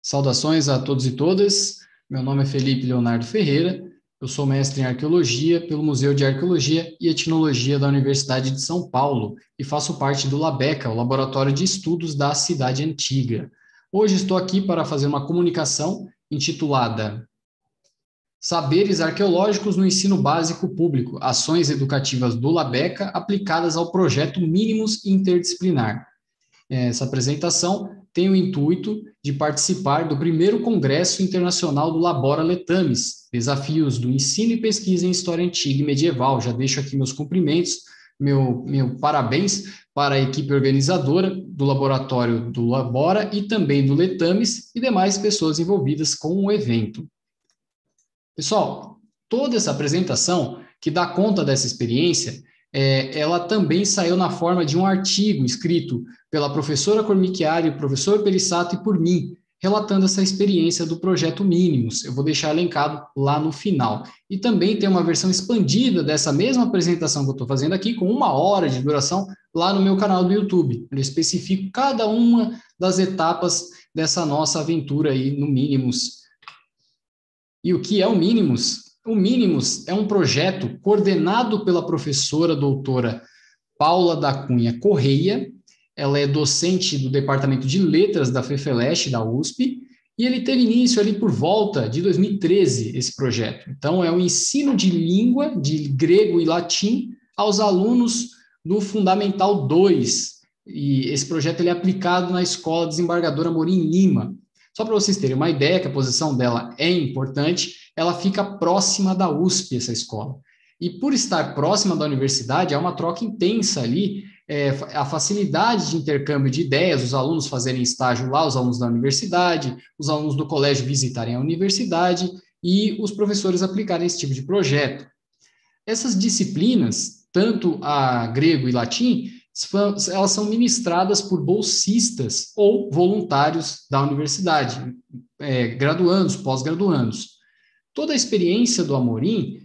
Saudações a todos e todas. Meu nome é Felipe Leonardo Ferreira. Eu sou mestre em Arqueologia pelo Museu de Arqueologia e Etnologia da Universidade de São Paulo e faço parte do LABECA, o Laboratório de Estudos da Cidade Antiga. Hoje estou aqui para fazer uma comunicação intitulada Saberes Arqueológicos no Ensino Básico Público, Ações Educativas do LABECA aplicadas ao Projeto Mínimos Interdisciplinar. Essa apresentação tem o intuito de participar do primeiro Congresso Internacional do Labora Letames, Desafios do Ensino e Pesquisa em História Antiga e Medieval. Já deixo aqui meus cumprimentos, meu parabéns para a equipe organizadora do laboratório do Labora e também do Letames e demais pessoas envolvidas com o evento. Pessoal, toda essa apresentação que dá conta dessa experiência, ela também saiu na forma de um artigo escrito pela professora Cormichiari, professor Perissato e por mim, relatando essa experiência do projeto Mínimos. Eu vou deixar elencado lá no final. E também tem uma versão expandida dessa mesma apresentação que eu estou fazendo aqui, com 1 hora de duração, lá no meu canal do YouTube. Eu especifico cada uma das etapas dessa nossa aventura aí no Mínimos. E o que é o Mínimos? O Mínimos é um projeto coordenado pela professora doutora Paula da Cunha Correia. Ela é docente do Departamento de Letras da FEFELESH, da USP, e ele teve início ali por volta de 2013, esse projeto. Então, é o ensino de língua, de grego e latim, aos alunos do Fundamental 2. E esse projeto ele é aplicado na Escola Desembargador Amorim Lima. Só para vocês terem uma ideia, que a posição dela é importante, ela fica próxima da USP, essa escola. E por estar próxima da universidade, há uma troca intensa ali, a facilidade de intercâmbio de ideias, os alunos fazerem estágio lá, os alunos da universidade, os alunos do colégio visitarem a universidade e os professores aplicarem esse tipo de projeto. Essas disciplinas, tanto a grego e latim, elas são ministradas por bolsistas ou voluntários da universidade, graduandos, pós-graduandos. Toda a experiência do Amorim,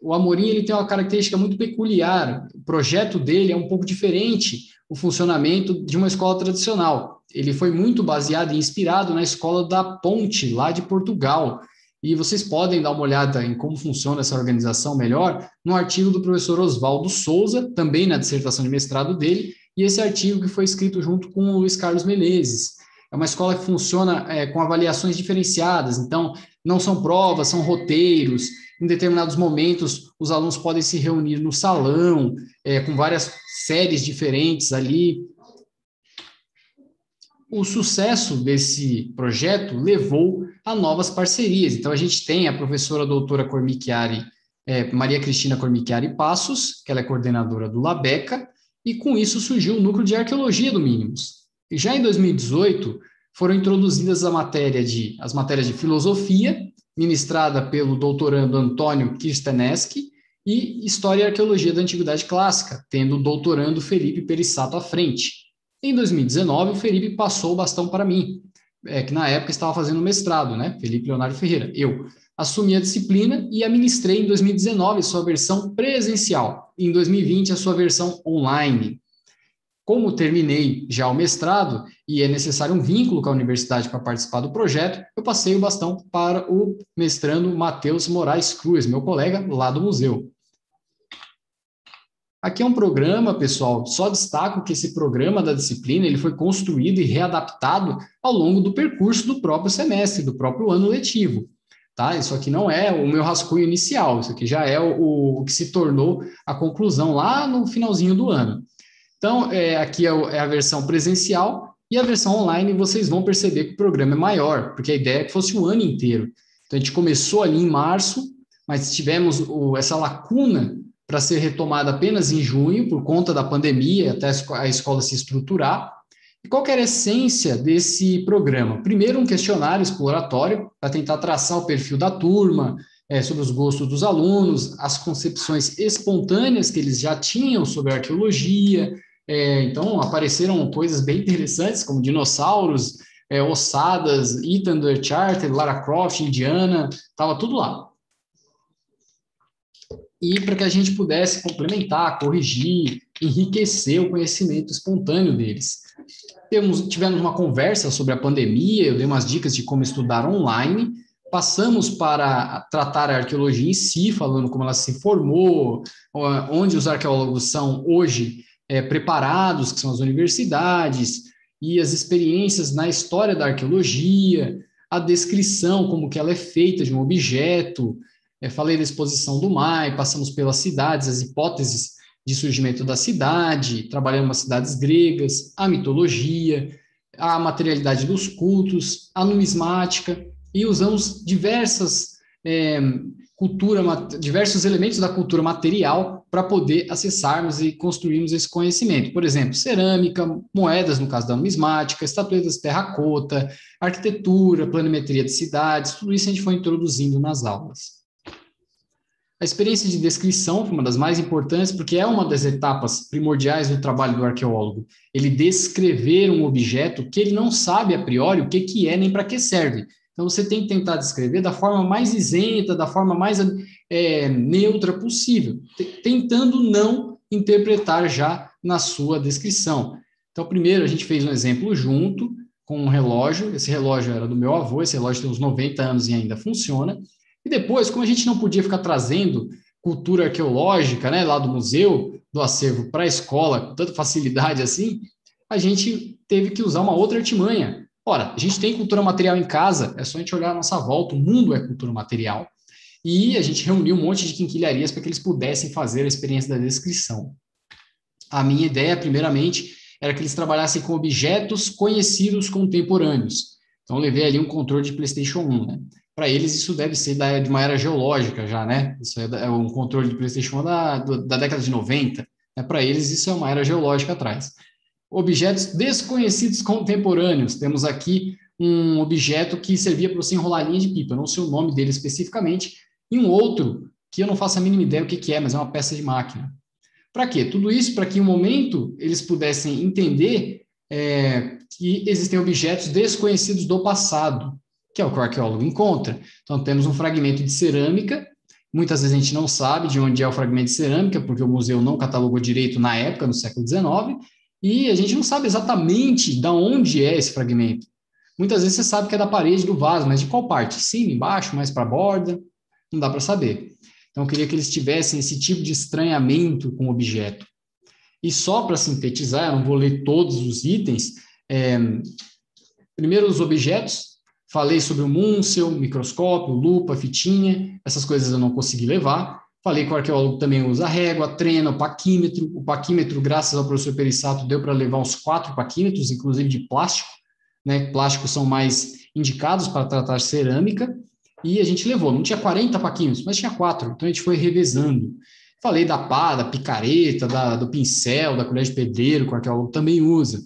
o Amorim ele tem uma característica muito peculiar, o projeto dele é um pouco diferente, o funcionamento de uma escola tradicional. Ele foi muito baseado e inspirado na escola da Ponte, lá de Portugal, e vocês podem dar uma olhada em como funciona essa organização melhor no artigo do professor Oswaldo Souza, também na dissertação de mestrado dele, e esse artigo que foi escrito junto com o Luiz Carlos Menezes. É uma escola que funciona com avaliações diferenciadas, então não são provas, são roteiros. Em determinados momentos, os alunos podem se reunir no salão, com várias séries diferentes ali. O sucesso desse projeto levou a novas parcerias. Então, a gente tem a professora doutora Cormichiari, Maria Cristina Cormichiari Passos, que ela é coordenadora do LABECA, e com isso surgiu o núcleo de arqueologia do Mínimos. E já em 2018, foram introduzidas as matérias de filosofia, ministrada pelo doutorando Antônio Kirsteneski, e História e Arqueologia da Antiguidade Clássica, tendo o doutorando Felipe Perissato à frente. Em 2019, o Felipe passou o bastão para mim, que na época estava fazendo mestrado, né? Felipe Leonardo Ferreira. Eu assumi a disciplina e a ministrei em 2019 sua versão presencial, em 2020 a sua versão online. Como terminei já o mestrado e é necessário um vínculo com a universidade para participar do projeto, eu passei o bastão para o mestrando Matheus Moraes Cruz, meu colega lá do museu. Aqui é um programa, pessoal, só destaco que esse programa da disciplina ele foi construído e readaptado ao longo do percurso do próprio semestre, do próprio ano letivo. Tá? Isso aqui não é o meu rascunho inicial, isso aqui já é o que se tornou a conclusão lá no finalzinho do ano. Então, aqui é a versão presencial e a versão online vocês vão perceber que o programa é maior, porque a ideia é que fosse o ano inteiro. Então, a gente começou ali em março, mas tivemos essa lacuna para ser retomada apenas em junho, por conta da pandemia, até a escola se estruturar. E qual que era a essência desse programa? Primeiro, um questionário exploratório, para tentar traçar o perfil da turma, sobre os gostos dos alunos, as concepções espontâneas que eles já tinham sobre a arqueologia. Então, apareceram coisas bem interessantes, como dinossauros, ossadas, Ethan the Charter, Lara Croft, Indiana, estava tudo lá. E para que a gente pudesse complementar, corrigir, enriquecer o conhecimento espontâneo deles. Tivemos uma conversa sobre a pandemia, eu dei umas dicas de como estudar online, passamos para tratar a arqueologia em si, falando como ela se formou, onde os arqueólogos são hoje preparados, que são as universidades, e as experiências na história da arqueologia, a descrição, como que ela é feita de um objeto, falei da exposição do MAI, passamos pelas cidades, as hipóteses de surgimento da cidade, trabalhando nas cidades gregas, a mitologia, a materialidade dos cultos, a numismática, e usamos diversos elementos da cultura material para poder acessarmos e construirmos esse conhecimento. Por exemplo, cerâmica, moedas, no caso da numismática, estatuetas de terracota, arquitetura, planimetria de cidades, tudo isso a gente foi introduzindo nas aulas. A experiência de descrição foi uma das mais importantes, porque é uma das etapas primordiais do trabalho do arqueólogo. Ele descrever um objeto que ele não sabe a priori o que é nem para que serve. Então, você tem que tentar descrever da forma mais isenta, da forma mais neutra possível, tentando não interpretar já na sua descrição. Então, primeiro, a gente fez um exemplo junto com um relógio. Esse relógio era do meu avô, esse relógio tem uns 90 anos e ainda funciona. E depois, como a gente não podia ficar trazendo cultura arqueológica, né, lá do museu, do acervo para a escola, com tanta facilidade assim, a gente teve que usar uma outra artimanha. Ora, a gente tem cultura material em casa, é só a gente olhar a nossa volta, o mundo é cultura material. E a gente reuniu um monte de quinquilharias para que eles pudessem fazer a experiência da descrição. A minha ideia, primeiramente, era que eles trabalhassem com objetos conhecidos contemporâneos. Então, eu levei ali um controle de PlayStation 1, né? Para eles, isso deve ser de uma era geológica já, né? Isso é um controle de PlayStation 1 da década de 90. Né? Para eles, isso é uma era geológica atrás. Objetos desconhecidos contemporâneos. Temos aqui um objeto que servia para você enrolar linha de pipa, não sei o nome dele especificamente, e um outro que eu não faço a mínima ideia o que é, mas é uma peça de máquina. Para quê? Tudo isso para que, em um momento, eles pudessem entender que existem objetos desconhecidos do passado, que é o que o arqueólogo encontra. Então, temos um fragmento de cerâmica, muitas vezes a gente não sabe de onde é o fragmento de cerâmica, porque o museu não catalogou direito na época, no século XIX, e a gente não sabe exatamente de onde é esse fragmento. Muitas vezes você sabe que é da parede do vaso, mas de qual parte? Cima, embaixo, mais para a borda? Não dá para saber. Então, eu queria que eles tivessem esse tipo de estranhamento com o objeto. E só para sintetizar, eu não vou ler todos os itens. Primeiro, os objetos. Falei sobre o Munsell, microscópio, lupa, fitinha. Essas coisas eu não consegui levar. Falei que o arqueólogo também usa régua, trena, o paquímetro. O paquímetro, graças ao professor Perissato, deu para levar uns 4 paquímetros, inclusive de plástico. Né? Plásticos são mais indicados para tratar cerâmica. E a gente levou. Não tinha 40 paquímetros, mas tinha 4. Então, a gente foi revezando. Falei da pá, da picareta, do pincel, da colher de pedreiro, que o arqueólogo também usa.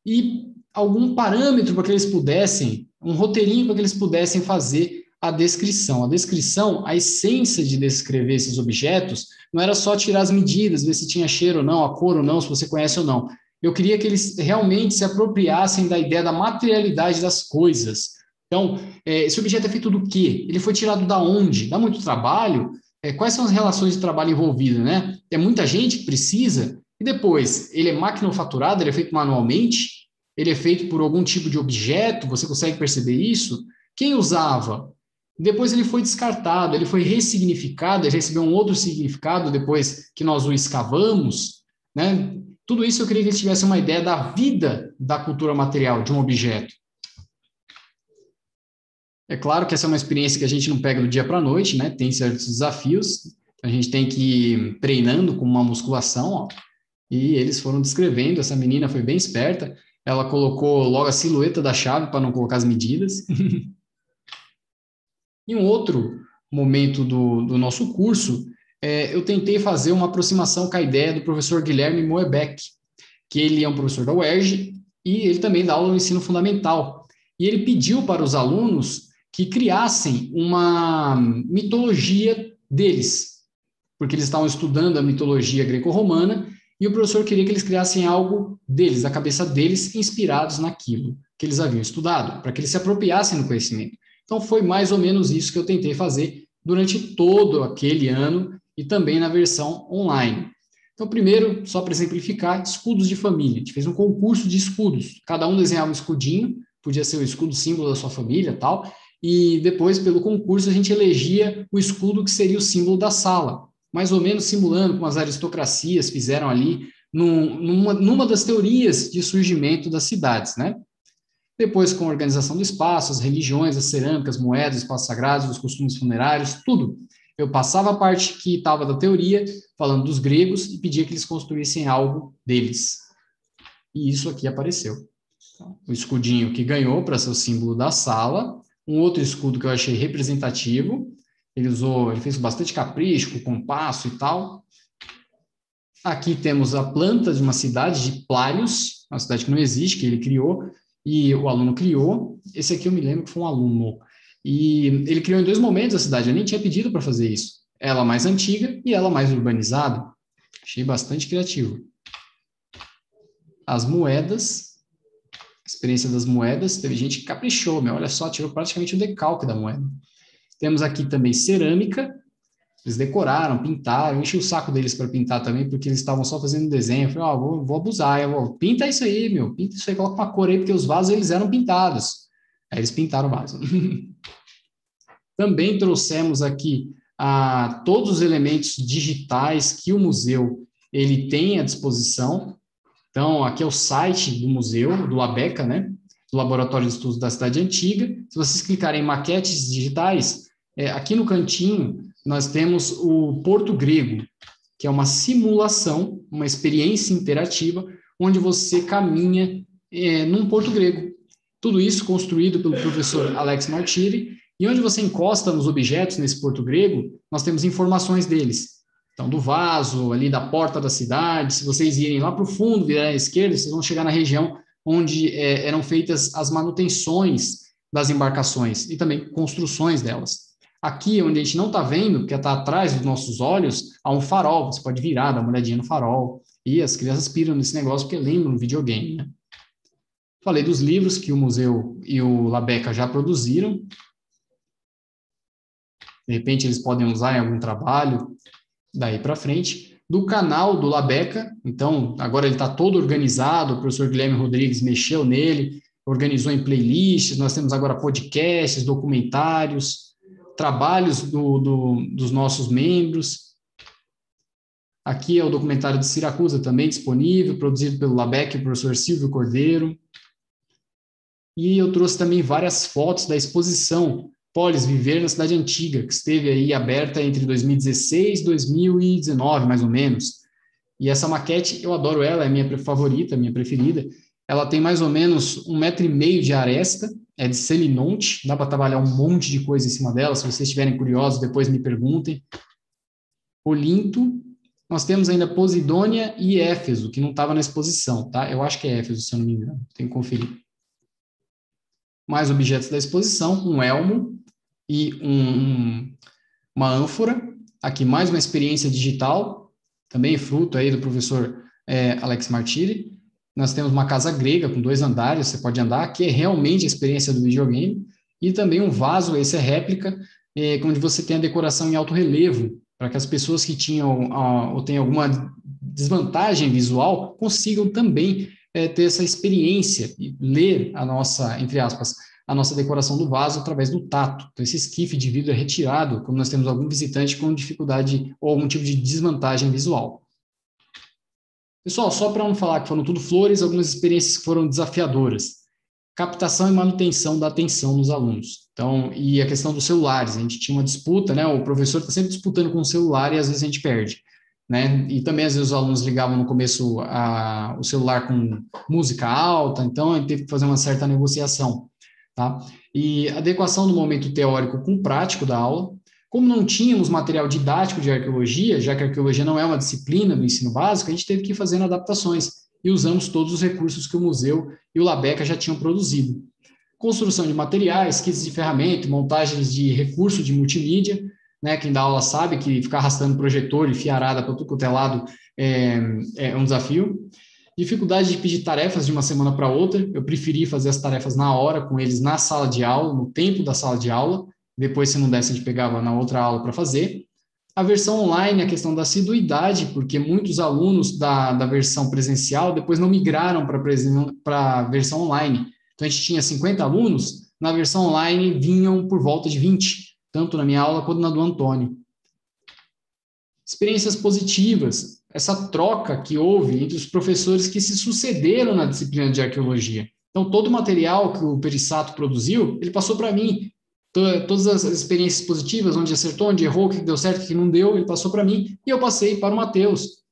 E algum parâmetro para que eles pudessem, um roteirinho para que eles pudessem fazer a descrição. A descrição, a essência de descrever esses objetos, não era só tirar as medidas, ver se tinha cheiro ou não, a cor ou não, se você conhece ou não. Eu queria que eles realmente se apropriassem da ideia da materialidade das coisas. Então, esse objeto é feito do quê? Ele foi tirado da onde? Dá muito trabalho? Quais são as relações de trabalho envolvidas, né? É muita gente que precisa. E depois, ele é maquinofaturado, ele é feito manualmente? Ele é feito por algum tipo de objeto? Você consegue perceber isso? Quem usava? Depois ele foi descartado, ele foi ressignificado, ele recebeu um outro significado depois que nós o escavamos, né? Tudo isso eu queria que eles tivessem uma ideia da vida da cultura material de um objeto. É claro que essa é uma experiência que a gente não pega do dia para a noite, né? Tem certos desafios, a gente tem que ir treinando com uma musculação, ó, e eles foram descrevendo. Essa menina foi bem esperta, ela colocou logo a silhueta da chave para não colocar as medidas. Em um outro momento do nosso curso, eu tentei fazer uma aproximação com a ideia do professor Guilherme Moebeck, que ele é um professor da UERJ e ele também dá aula no ensino fundamental. E ele pediu para os alunos que criassem uma mitologia deles, porque eles estavam estudando a mitologia greco-romana e o professor queria que eles criassem algo deles, da cabeça deles, inspirados naquilo que eles haviam estudado, para que eles se apropriassem do conhecimento. Então, foi mais ou menos isso que eu tentei fazer durante todo aquele ano e também na versão online. Então, primeiro, só para exemplificar, escudos de família. A gente fez um concurso de escudos. Cada um desenhava um escudinho, podia ser o escudo símbolo da sua família, tal. E depois, pelo concurso, a gente elegia o escudo que seria o símbolo da sala, mais ou menos simulando como as aristocracias fizeram ali numa das teorias de surgimento das cidades, né? Depois, com a organização do espaço, as religiões, as cerâmicas, moedas, espaços sagrados, os costumes funerários, tudo. Eu passava a parte que estava da teoria, falando dos gregos, e pedia que eles construíssem algo deles. E isso aqui apareceu. O escudinho que ganhou para ser o símbolo da sala, um outro escudo que eu achei representativo, ele fez bastante capricho, com compasso e tal. Aqui temos a planta de uma cidade de Plários, uma cidade que não existe, que ele criou, e o aluno criou. Esse aqui eu me lembro que foi um aluno. E ele criou em 2 momentos a cidade, eu nem tinha pedido para fazer isso. Ela mais antiga e ela mais urbanizada. Achei bastante criativo. As moedas, a experiência das moedas, teve gente que caprichou, olha só, tirou praticamente o decalque da moeda. Temos aqui também cerâmica, eles decoraram, pintaram, eu enchi o saco deles para pintar também, porque eles estavam só fazendo desenho. Eu falei, vou abusar, pinta isso aí, pinta isso aí, coloca uma cor aí, porque os vasos eles eram pintados. Aí eles pintaram o vaso. Também trouxemos aqui todos os elementos digitais que o museu ele tem à disposição. Então, aqui é o site do museu, do LABECA, né? Do Laboratório de Estudos da Cidade Antiga. Se vocês clicarem em maquetes digitais, aqui no cantinho, nós temos o Porto Grego, que é uma simulação, uma experiência interativa, onde você caminha num Porto Grego. Tudo isso construído pelo professor Alex Martiri, e onde você encosta nos objetos nesse Porto Grego, nós temos informações deles. Então, do vaso, ali da porta da cidade, se vocês irem lá para o fundo, virar à esquerda, vocês vão chegar na região onde eram feitas as manutenções das embarcações e também construções delas. Aqui, onde a gente não está vendo, porque está atrás dos nossos olhos, há um farol. Você pode virar, dar uma olhadinha no farol. E as crianças piram nesse negócio porque lembram do videogame, né? Falei dos livros que o museu e o LABECA já produziram. De repente, eles podem usar em algum trabalho daí para frente. Do canal do LABECA, então, agora ele está todo organizado, o professor Guilherme Rodrigues mexeu nele, organizou em playlists, nós temos agora podcasts, documentários, trabalhos dos nossos membros. Aqui é o documentário de Siracusa também disponível, produzido pelo LABECA e o professor Silvio Cordeiro. E eu trouxe também várias fotos da exposição Polis, Viver na Cidade Antiga, que esteve aí aberta entre 2016 e 2019, mais ou menos. E essa maquete, eu adoro ela, é a minha favorita, a minha preferida. Ela tem mais ou menos 1,5 metro de aresta, é de selinonte, dá para trabalhar um monte de coisa em cima dela. Se vocês estiverem curiosos, depois me perguntem. Olinto, nós temos ainda Posidônia e Éfeso, que não estava na exposição, tá? Eu acho que é Éfeso, se eu não me engano, tenho que conferir. Mais objetos da exposição, um elmo e uma ânfora. Aqui mais uma experiência digital, também fruto aí do professor Alex Martiri. Nós temos uma casa grega com 2 andares, você pode andar, que é realmente a experiência do videogame. E também um vaso, esse é réplica, onde você tem a decoração em alto relevo, para que as pessoas que tinham ou têm alguma desvantagem visual consigam também ter essa experiência e ler a nossa, entre aspas, a nossa decoração do vaso através do tato. Então, esse esquife de vidro é retirado quando nós temos algum visitante com dificuldade ou algum tipo de desvantagem visual. Pessoal, só para não falar que foram tudo flores, algumas experiências que foram desafiadoras. Captação e manutenção da atenção dos alunos. Então, e a questão dos celulares. A gente tinha uma disputa, né? O professor está sempre disputando com o celular e às vezes a gente perde. Né? E também, às vezes, os alunos ligavam no começo o celular com música alta, então a gente teve que fazer uma certa negociação. Tá? E adequação do momento teórico com o prático da aula. Como não tínhamos material didático de arqueologia, já que a arqueologia não é uma disciplina do ensino básico, a gente teve que ir fazendo adaptações e usamos todos os recursos que o museu e o LABECA já tinham produzido. Construção de materiais, kits de ferramenta, montagens de recurso de multimídia, né? Quem dá aula sabe que ficar arrastando projetor e fiarada para tudo quanto é lado é um desafio. Dificuldade de pedir tarefas de uma semana para outra, eu preferi fazer as tarefas na hora, com eles na sala de aula, no tempo da sala de aula, depois, se não desse, a gente pegava na outra aula para fazer. A versão online, a questão da assiduidade, porque muitos alunos da versão presencial depois não migraram para a versão online. Então, a gente tinha 50 alunos, na versão online vinham por volta de 20, tanto na minha aula quanto na do Antônio. Experiências positivas, essa troca que houve entre os professores que se sucederam na disciplina de arqueologia. Então, todo o material que o Perissato produziu, ele passou para mim. Todas as experiências positivas, onde acertou, onde errou, o que deu certo, o que não deu, ele passou para mim e eu passei para o Matheus.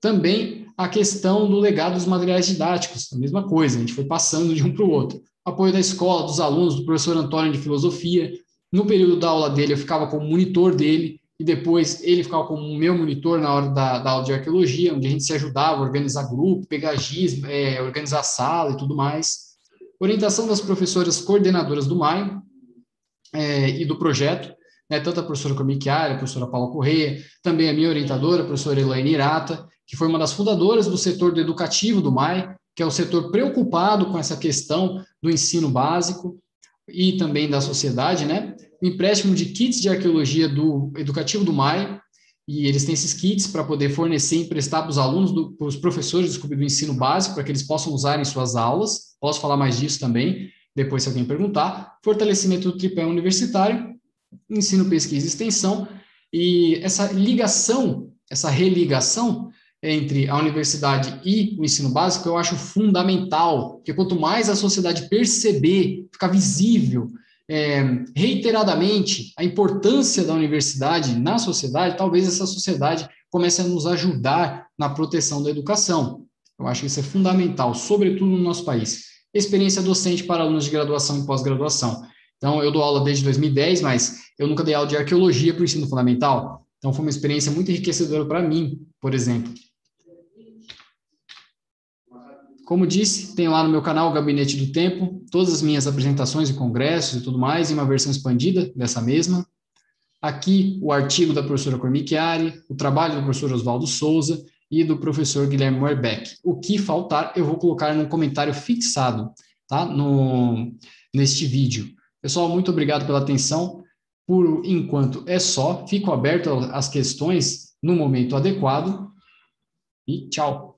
Também a questão do legado dos materiais didáticos, a mesma coisa, a gente foi passando de um para o outro. Apoio da escola, dos alunos, do professor Antônio de filosofia. No período da aula dele, eu ficava como monitor dele, e depois ele ficava como meu monitor na hora da aula de arqueologia, onde a gente se ajudava a organizar grupo, pegar giz, organizar a sala e tudo mais. Orientação das professoras coordenadoras do MAI e do projeto, né, tanto a professora Comichiari, a professora Paula Correia, também a minha orientadora, a professora Elaine Irata, que foi uma das fundadoras do setor do educativo do MAI, que é o setor preocupado com essa questão do ensino básico e também da sociedade, né? O empréstimo de kits de arqueologia do educativo do MAI, e eles têm esses kits para poder fornecer e emprestar para os alunos, para os professores do ensino básico, para que eles possam usar em suas aulas. Posso falar mais disso também, depois se alguém perguntar. Fortalecimento do tripé universitário, ensino, pesquisa e extensão, e essa ligação, essa religação entre a universidade e o ensino básico, eu acho fundamental, porque quanto mais a sociedade perceber, ficar visível, reiteradamente, a importância da universidade na sociedade, talvez essa sociedade comece a nos ajudar na proteção da educação. Eu acho que isso é fundamental, sobretudo no nosso país. Experiência docente para alunos de graduação e pós-graduação. Então, eu dou aula desde 2010, mas eu nunca dei aula de arqueologia para o ensino fundamental. Então, foi uma experiência muito enriquecedora para mim, por exemplo. Como disse, tem lá no meu canal o Gabinete do Tempo, todas as minhas apresentações e congressos e tudo mais, em uma versão expandida dessa mesma. Aqui, o artigo da professora Comichiari, o trabalho do professor Oswaldo Souza e do professor Guilherme Moerbeck. O que faltar, eu vou colocar num comentário fixado, tá? Neste vídeo. Pessoal, muito obrigado pela atenção. Por enquanto é só. Fico aberto às questões no momento adequado. E tchau.